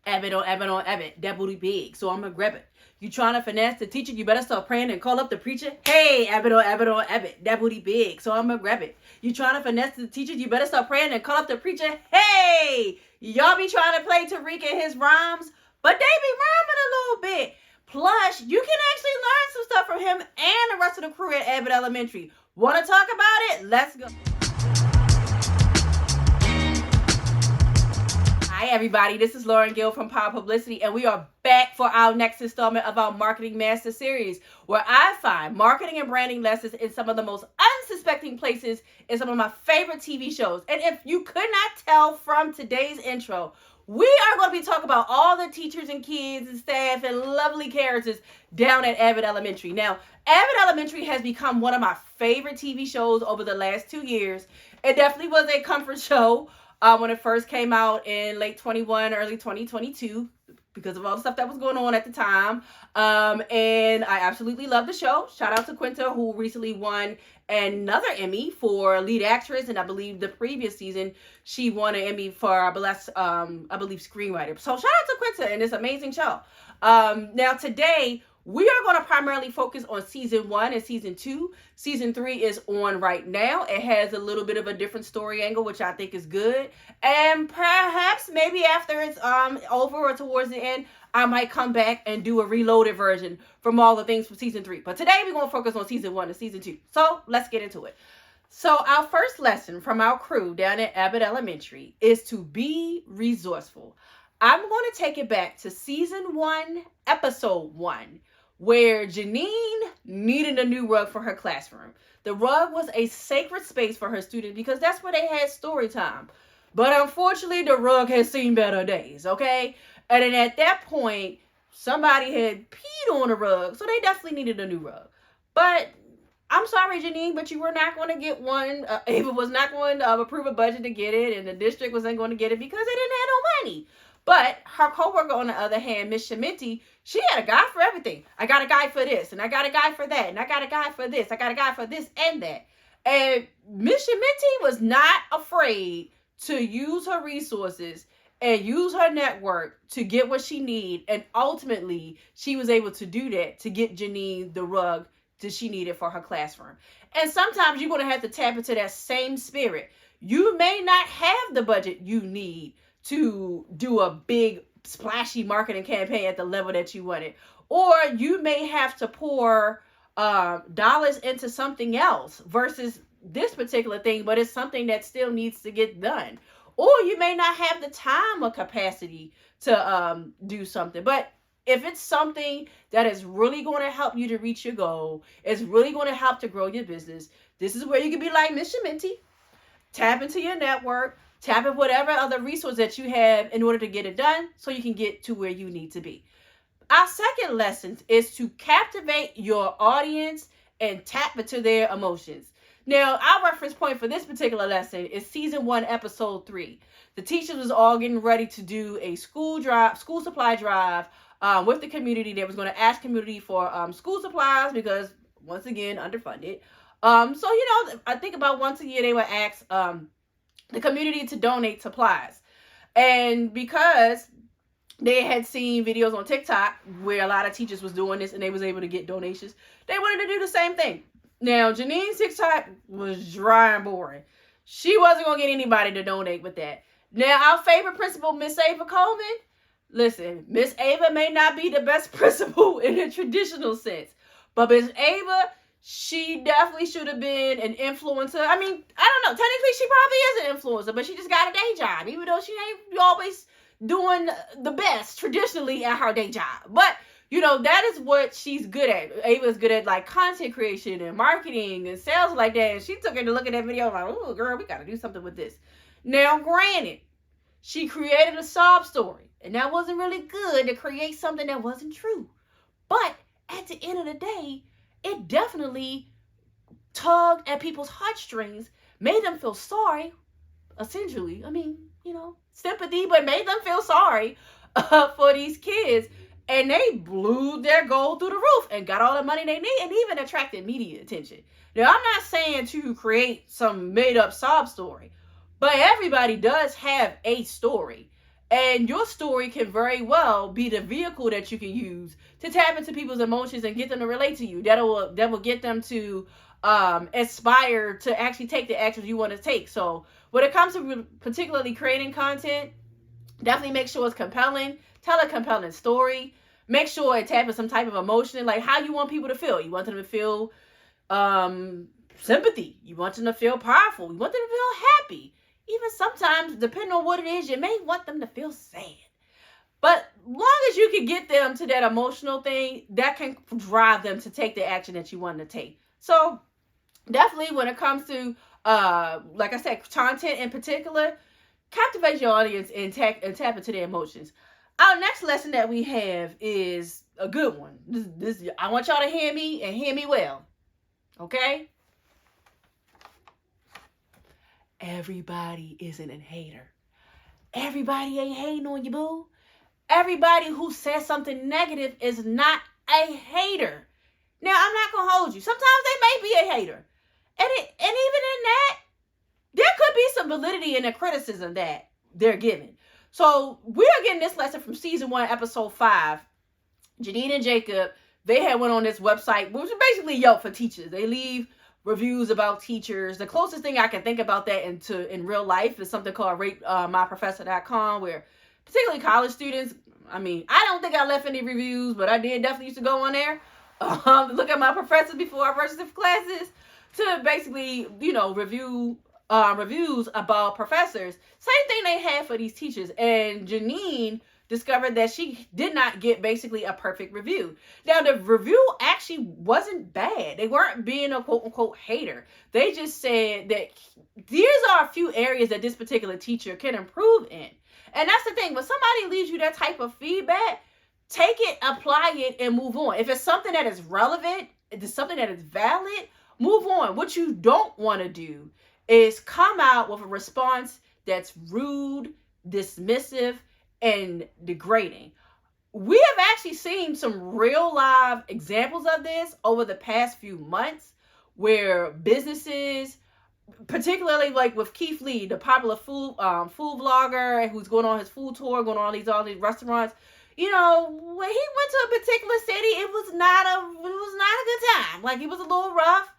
Abbott, that booty big, so I'm gonna grab it. You trying to finesse the teacher, you better start praying and call up the preacher. Hey, Abbott, that booty big, so I'm gonna grab it. You trying to finesse the teacher, you better start praying and call up the preacher. Hey, y'all be trying to play Tariq and his rhymes, but they be rhyming a little bit. Plus, you can actually learn some stuff from him and the rest of the crew at Abbott Elementary. Want to talk about it? Let's go. Hi, everybody. This is Lauren Gill from Power Publicity, and we are back for our next installment of our Marketing Master Series, where I find marketing and branding lessons in some of the most unsuspecting places in some of my favorite TV shows. And if you could not tell from today's intro, we are going to be talking about all the teachers and kids and staff and lovely characters down at Abbott Elementary. Now, Abbott Elementary has become one of my favorite TV shows over the last 2 years. It definitely was a comfort show when it first came out in late 21, early 2022, because of all the stuff that was going on at the time. And I absolutely love the show. Shout out to Quinta, who recently won another Emmy for lead actress. And I believe the previous season, she won an Emmy for, I believe, screenwriter. So shout out to Quinta and this amazing show. Now today, we are going to primarily focus on season 1 and season 2. Season 3 is on right now. It has a little bit of a different story angle, which I think is good. And perhaps maybe after it's over or towards the end, I might come back and do a reloaded version from all the things from season 3. But today we're going to focus on season 1 and season 2. So let's get into it. So our first lesson from our crew down at Abbott Elementary is to be resourceful. I'm going to take it back to season 1, episode 1. Where Janine needed a new rug for her classroom. The rug was a sacred space for her students because that's where they had story time. But unfortunately, the rug has seen better days, okay? And then at that point, somebody had peed on the rug, so they definitely needed a new rug. But I'm sorry, Janine, but you were not going to get one. Ava was not going to approve a budget to get it, and the district wasn't going to get it because they didn't have no money. But her coworker, on the other hand, Miss Shementi, she had a guy for everything. I got a guy for this, and I got a guy for that, and I got a guy for this. I got a guy for this and that. And Miss Shementi was not afraid to use her resources and use her network to get what she needed. And ultimately, she was able to do that to get Janine the rug that she needed for her classroom. And sometimes you're going to have to tap into that same spirit. You may not have the budget you need to do a big splashy marketing campaign at the level that you wanted. Or you may have to pour dollars into something else versus this particular thing, but it's something that still needs to get done. Or you may not have the time or capacity to do something. But if it's something that is really going to help you to reach your goal, it's really going to help to grow your business, this is where you can be like Miss Shementi. Tap into your network. Tap in whatever other resource that you have in order to get it done so you can get to where you need to be. Our second lesson is to captivate your audience and tap into their emotions. Now, our reference point for this particular lesson is season 1, episode 3. The teachers was all getting ready to do a school supply drive with the community. They was going to ask community for school supplies because, once again, underfunded. So, I think about once a year they would ask the community to donate supplies. And because they had seen videos on TikTok where a lot of teachers was doing this and they was able to get donations, they wanted to do the same thing. Now, Janine's TikTok was dry and boring. She wasn't going to get anybody to donate with that. Now, our favorite principal, Miss Ava Coleman, listen, Miss Ava may not be the best principal in a traditional sense, but Miss Ava, she definitely should have been an influencer. I mean, I don't know. Technically, she probably is an influencer, but she just got a day job, even though she ain't always doing the best traditionally at her day job. But, that is what she's good at. Ava's good at, like, content creation and marketing and sales like that. And she took her to look at that video like, oh, girl, we got to do something with this. Now, granted, she created a sob story, and that wasn't really good to create something that wasn't true. But at the end of the day, it definitely tugged at people's heartstrings, made them feel sorry, essentially. I mean, sympathy, but made them feel sorry for these kids. And they blew their goal through the roof and got all the money they need and even attracted media attention. Now, I'm not saying to create some made-up sob story, but everybody does have a story. And your story can very well be the vehicle that you can use to tap into people's emotions and get them to relate to you. That will get them to aspire to actually take the actions you want to take. So when it comes to particularly creating content, definitely make sure it's compelling. Tell a compelling story. Make sure it taps some type of emotion, like how you want people to feel. You want them to feel sympathy. You want them to feel powerful. You want them to feel happy. Even sometimes, depending on what it is, you may want them to feel sad. But long as you can get them to that emotional thing, that can drive them to take the action that you want them to take. So definitely when it comes to, like I said, content in particular, captivate your audience and tap into their emotions. Our next lesson that we have is a good one. This I want y'all to hear me and hear me well. Okay? Everybody isn't a hater. Everybody ain't hating on you, boo. Everybody who says something negative is not a hater. Now, I'm not going to hold you. Sometimes they may be a hater. And even in that, there could be some validity in the criticism that they're giving. So we are getting this lesson from season 1, episode 5. Janine and Jacob, they had went on this website, which is basically Yelp for teachers. They leave reviews about teachers. The closest thing I can think about that in real life is something called ratemyprofessor.com, where particularly college students, I mean, I don't think I left any reviews, but I did definitely used to go on there, look at my professors before I registered for classes to basically, reviews about professors. Same thing they had for these teachers. And Janine discovered that she did not get basically a perfect review. Now, the review actually wasn't bad. They weren't being a quote-unquote hater. They just said that these are a few areas that this particular teacher can improve in. And that's the thing. When somebody leaves you that type of feedback, take it, apply it, and move on. If it's something that is relevant, if it's something that is valid, move on. What you don't want to do is come out with a response that's rude, dismissive, and degrading. We have actually seen some real live examples of this over the past few months where businesses, particularly like with Keith Lee, the popular food vlogger who's going on his food tour, going on all these restaurants, when he went to a particular city, it was not a good time. Like, it was a little rough.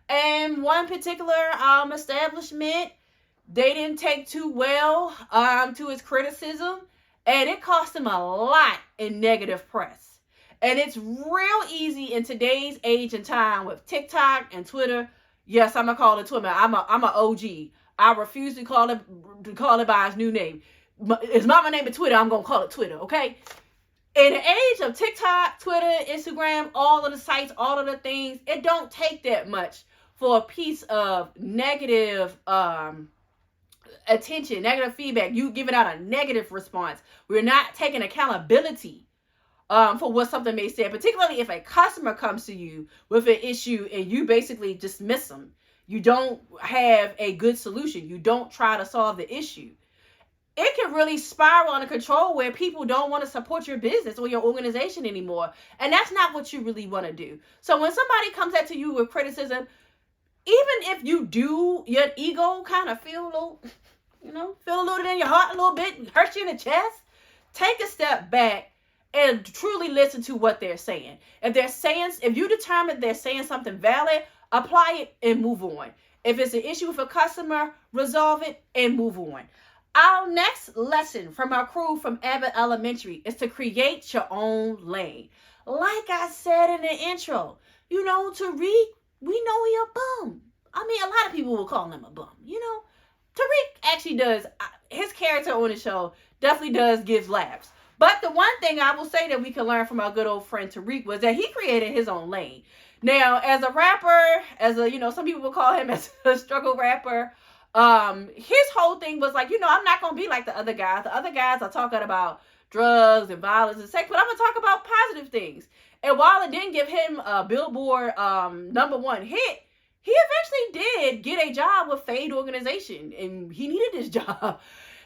And one particular establishment, they didn't take too well to his criticism. And it cost him a lot in negative press. And it's real easy in today's age and time with TikTok and Twitter. Yes, I'm gonna call it Twitter. I'm a OG. I refuse to call it by its new name. It's not my name at Twitter. I'm gonna call it Twitter. Okay. In the age of TikTok, Twitter, Instagram, all of the sites, all of the things, it don't take that much for a piece of negative attention, negative feedback, you giving out a negative response. We're not taking accountability for what something may say, particularly if a customer comes to you with an issue and you basically dismiss them. You don't have a good solution. You don't try to solve the issue. It can really spiral out of control where people don't want to support your business or your organization anymore. And that's not what you really want to do. So when somebody comes at you with criticism, even if you do, your ego kind of feel a little in your heart a little bit, hurt you in the chest, take a step back and truly listen to what they're saying. If you determine they're saying something valid, apply it and move on. If it's an issue with a customer, resolve it and move on. Our next lesson from our crew from Abbott Elementary is to create your own lane. Like I said in the intro, Tariq, we know he a bum. I mean, a lot of people will call him a bum, Tariq actually does, his character on the show definitely does give laughs. But the one thing I will say that we can learn from our good old friend Tariq was that he created his own lane. Now, as a rapper, some people will call him as a struggle rapper, his whole thing was like, I'm not going to be like the other guys. The other guys are talking about drugs and violence and sex, but I'm going to talk about positive things. And while it didn't give him a Billboard #1 hit, he eventually did get a job with Fade Organization, and he needed this job.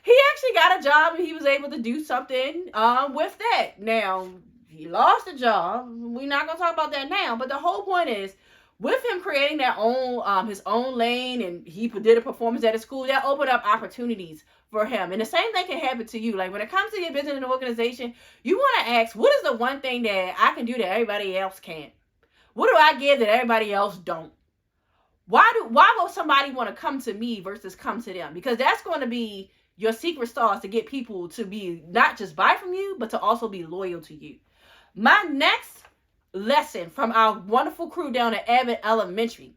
He actually got a job, and he was able to do something with that. Now, he lost the job. We're not going to talk about that now, but the whole point is, with him creating their own his own lane, and he did a performance at a school, that opened up opportunities for him. And the same thing can happen to you. Like when it comes to your business and organization, you want to ask, what is the one thing that I can do that everybody else can't? What do I give that everybody else don't? Why will somebody want to come to me versus come to them? Because that's going to be your secret sauce to get people to be not just buy from you, but to also be loyal to you. My next lesson from our wonderful crew down at Abbott Elementary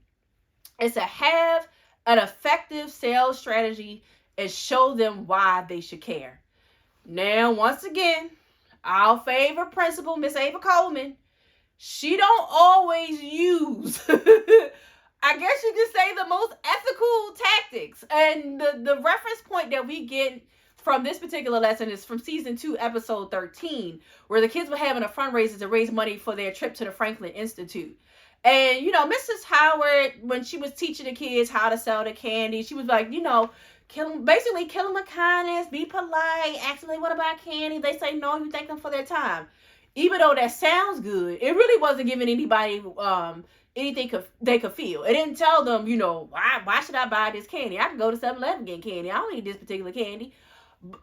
is to have an effective sales strategy and show them why they should care. Now, once again, our favorite principal, Miss Ava Coleman, she don't always use I guess you could say the most ethical tactics. And the reference point that we get from this particular lesson is from season 2, episode 13, where the kids were having a fundraiser to raise money for their trip to the Franklin Institute. And, you know, Mrs. Howard, when she was teaching the kids how to sell the candy, she was like, you know, kill them with kindness, be polite, ask them they want to buy candy. They say no, you thank them for their time. Even though that sounds good, it really wasn't giving anybody anything they could feel. It didn't tell them, you know, why should I buy this candy? I can go to 7-Eleven and get candy. I don't need this particular candy.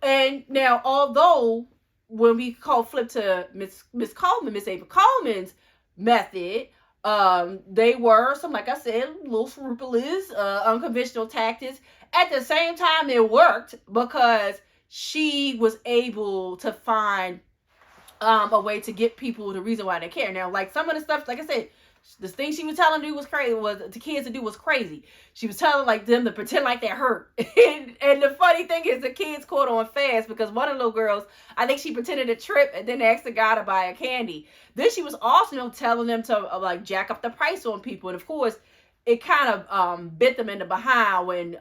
And now, although when we flip to Miss Coleman, Miss Ava Coleman's method, they were some, like I said, little scrupulous, unconventional tactics. At the same time, it worked because she was able to find a way to get people the reason why they care. Now, like some of the stuff, like I said, the thing she was telling them was crazy. Was the kids to do was crazy. She was telling like them to pretend like they're hurt. and the funny thing is, the kids caught on fast because one of the little girls, I think she pretended to trip and then asked the guy to buy a candy. Then she was also telling them to like jack up the price on people. And of course, it kind of bit them in the behind when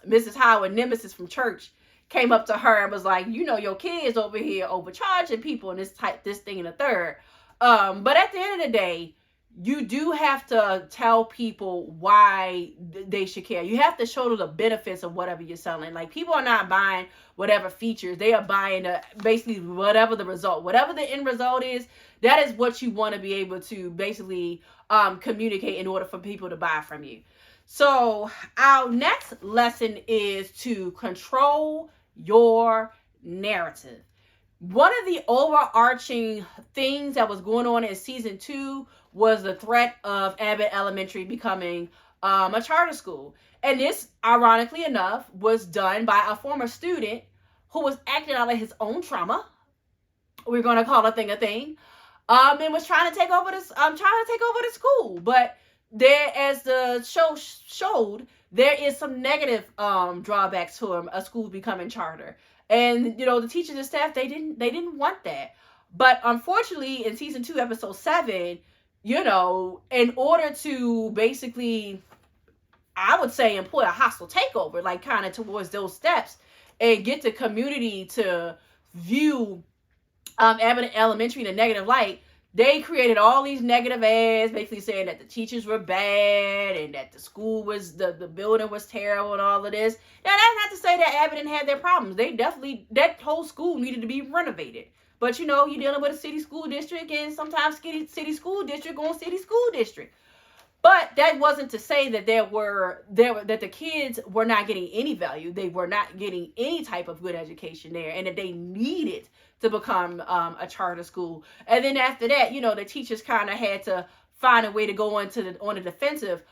Mrs. Howard, nemesis from church, came up to her and was like, you know, your kids over here overcharging people and this thing and the third. But at the end of the day, you do have to tell people why they should care. You have to show them the benefits of whatever you're selling. Like, people are not buying whatever features. They are buying basically whatever the result. Whatever the end result is, that is what you want to be able to basically communicate in order for people to buy from you. So our next lesson is to control your narrative. One of the overarching things that was going on in season 2 was the threat of Abbott Elementary becoming a charter school. And this, ironically enough, was done by a former student who was acting out of his own trauma. We're going to call a thing, and was trying to take over the school. But there, as the show showed, there is some negative drawbacks to a school becoming charter. And, you know, the teachers and staff, they didn't want that. But unfortunately, in season 2, episode 7, you know, in order to basically, I would say, employ a hostile takeover, like kind of towards those steps, and get the community to view Abbott Elementary in a negative light, they created all these negative ads, basically saying that the teachers were bad and that the school was, the building was terrible and all of this. Now, that's not to say that Abbott didn't have their problems. They definitely, that whole school needed to be renovated. But, you know, you're dealing with a city school district, and sometimes city school district on city school district. But that wasn't to say that that the kids were not getting any value. They were not getting any type of good education there, and that they needed to become a charter school. And then after that, you know, the teachers kind of had to find a way to go on the defensive,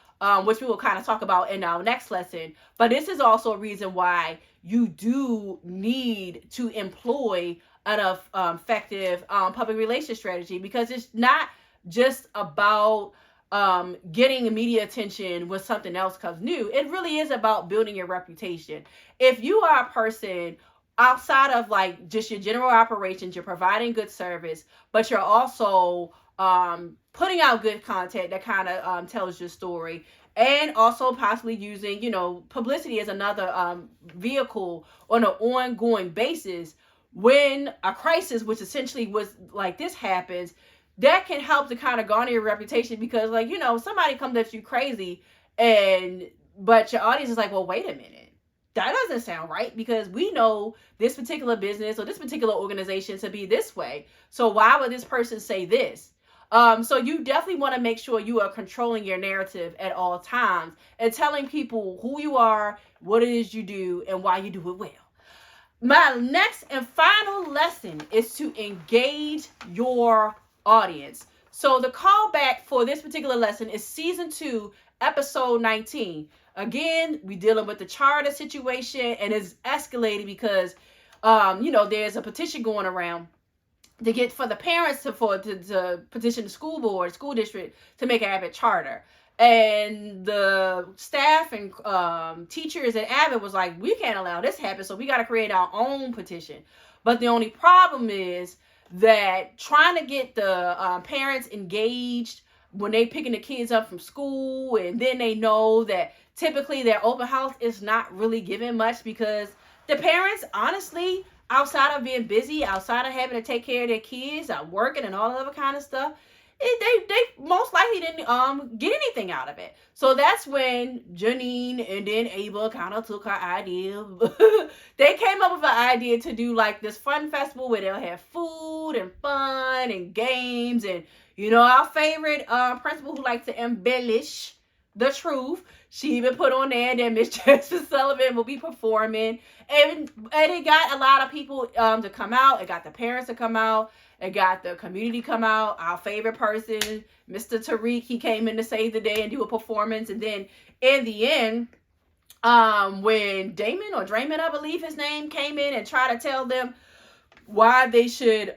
which we will kind of talk about in our next lesson. But this is also a reason why you do need to employ an effective public relations strategy, because it's not just about getting media attention when something else comes new. It really is about building your reputation. If you are a person outside of like just your general operations, you're providing good service, but you're also putting out good content that kind of tells your story, and also possibly using, you know, publicity as another vehicle on an ongoing basis when a crisis, which essentially was like this, happens, that can help to kind of garner your reputation. Because, like, you know, somebody comes at you crazy, but your audience is like, well, wait a minute, that doesn't sound right, because we know this particular business or this particular organization to be this way. So why would this person say this? So you definitely want to make sure you are controlling your narrative at all times and telling people who you are, what it is you do, and why you do it well. My next and final lesson is to engage your audience. So the callback for this particular lesson is season 2, episode 19. Again, we dealing with the charter situation, and it's escalating because, there's a petition going around to get for the parents to petition the school board, school district to make Abbott charter. And the staff and teachers at Abbott was like, we can't allow this to happen, so we got to create our own petition. But the only problem is that trying to get the parents engaged when they picking the kids up from school, and then they know that typically their open house is not really giving much because the parents, honestly, outside of being busy, outside of having to take care of their kids, working and all that other kind of stuff, they most likely didn't get anything out of it. So that's when Janine and then Ava kind of took her idea. They came up with an idea to do like this fun festival where they'll have food and fun and games, and our favorite principal who likes to embellish the truth, she even put on there that Miss Jasmine Sullivan will be performing, and it got a lot of people to come out. It got the parents to come out. It got the community come out. Our favorite person, Mr. Tariq, he came in to save the day and do a performance. And then in the end, when Damon or Draymond, I believe his name, came in and tried to tell them why they should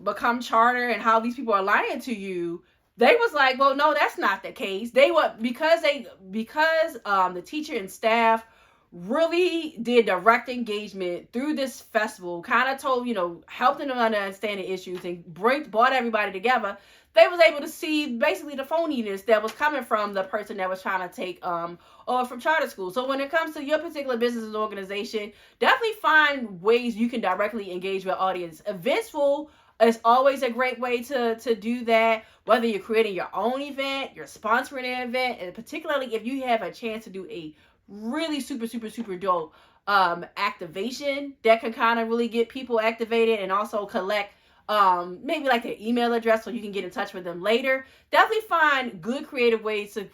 become charter and how these people are lying to you, they was like, well, no, that's not the case. They were because the teacher and staff really did direct engagement through this festival, kind of told, helping them understand the issues and brought everybody together. They was able to see basically the phoniness that was coming from the person that was trying to take over from charter school. So when it comes to your particular business and organization, definitely find ways you can directly engage your audience. Eventful is always a great way to do that, whether you're creating your own event, you're sponsoring an event, and particularly if you have a chance to do a really super dope activation that can kind of really get people activated and also collect maybe like their email address so you can get in touch with them later. Definitely find good creative ways to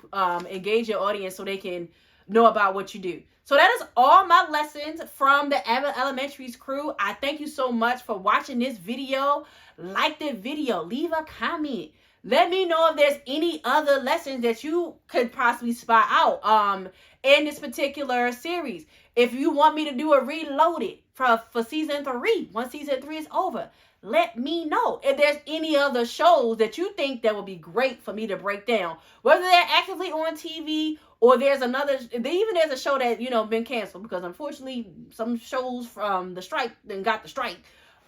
engage your audience so they can know about what you do. So that is all my lessons from the Abbott Elementary's crew. I thank you so much for watching this video. Like the video, leave a comment. Let me know if there's any other lessons that you could possibly spot out in this particular series. If you want me to do a reloaded for season 3, once season 3 is over, let me know. If there's any other shows that you think that would be great for me to break down, whether they're actively on TV or there's a show that, been canceled because unfortunately some shows from the strike then got the strike.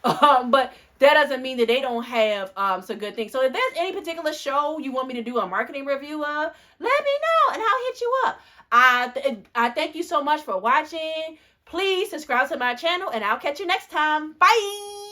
But that doesn't mean that they don't have some good things. So if there's any particular show you want me to do a marketing review of, let me know and I'll hit you up. I thank you so much for watching. Please subscribe to my channel and I'll catch you next time. Bye.